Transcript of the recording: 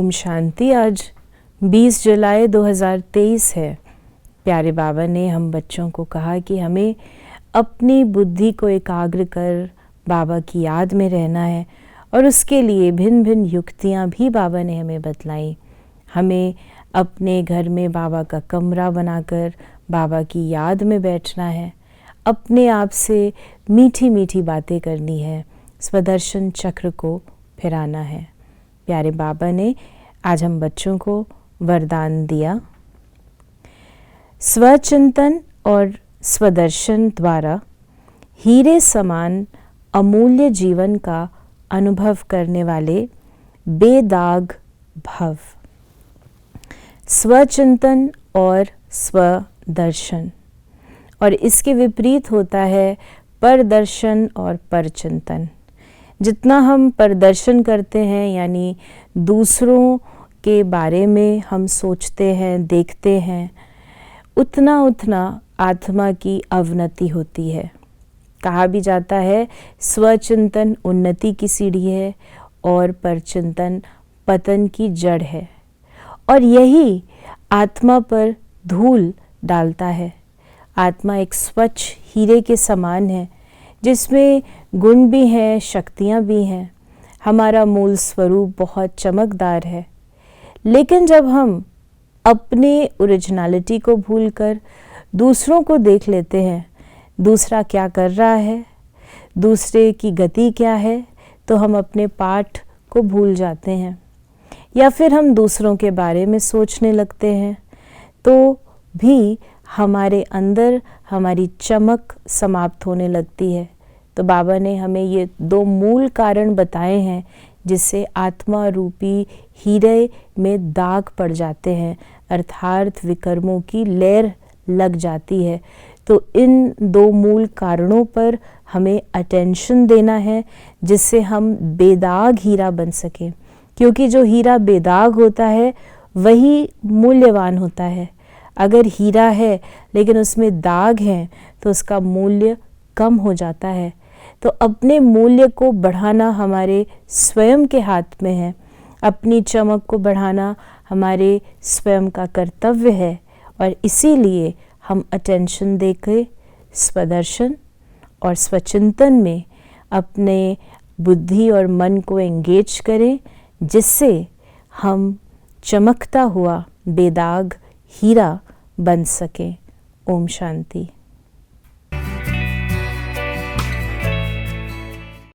ओम शांति। आज 20 जुलाई 2023 है। प्यारे बाबा ने हम बच्चों को कहा कि हमें अपनी बुद्धि को एकाग्र कर बाबा की याद में रहना है और उसके लिए भिन्न भिन्न युक्तियाँ भी बाबा ने हमें बतलाई। हमें अपने घर में बाबा का कमरा बनाकर बाबा की याद में बैठना है, अपने आप से मीठी मीठी बातें करनी है, स्वदर्शन चक्र को फिराना है। प्यारे बाबा ने आज हम बच्चों को वरदान दिया, स्वचिंतन और स्वदर्शन द्वारा हीरे समान अमूल्य जीवन का अनुभव करने वाले बेदाग भव। स्वचिंतन और स्वदर्शन, और इसके विपरीत होता है परदर्शन और परचिंतन। जितना हम प्रदर्शन करते हैं यानी दूसरों के बारे में हम सोचते हैं, देखते हैं, उतना उतना आत्मा की अवनति होती है। कहा भी जाता है स्वचिंतन उन्नति की सीढ़ी है और परचिंतन पतन की जड़ है, और यही आत्मा पर धूल डालता है। आत्मा एक स्वच्छ हीरे के समान है जिसमें गुण भी हैं, शक्तियाँ भी हैं। हमारा मूल स्वरूप बहुत चमकदार है, लेकिन जब हम अपने ओरिजिनलिटी को भूलकर दूसरों को देख लेते हैं, दूसरा क्या कर रहा है, दूसरे की गति क्या है, तो हम अपने पाठ को भूल जाते हैं, या फिर हम दूसरों के बारे में सोचने लगते हैं, तो भी हमारे अंदर हमारी चमक समाप्त होने लगती है। तो बाबा ने हमें ये दो मूल कारण बताए हैं जिससे आत्मा रूपी हीरे में दाग पड़ जाते हैं, अर्थात विकर्मों की लेर लग जाती है। तो इन दो मूल कारणों पर हमें अटेंशन देना है जिससे हम बेदाग हीरा बन सकें, क्योंकि जो हीरा बेदाग होता है वही मूल्यवान होता है। अगर हीरा है लेकिन उसमें दाग हैं तो उसका मूल्य कम हो जाता है। तो अपने मूल्य को बढ़ाना हमारे स्वयं के हाथ में है, अपनी चमक को बढ़ाना हमारे स्वयं का कर्तव्य है, और इसीलिए हम अटेंशन देकर स्वदर्शन और स्वचिंतन में अपने बुद्धि और मन को एंगेज करें, जिससे हम चमकता हुआ बेदाग हीरा बन सकें। ओम शांति।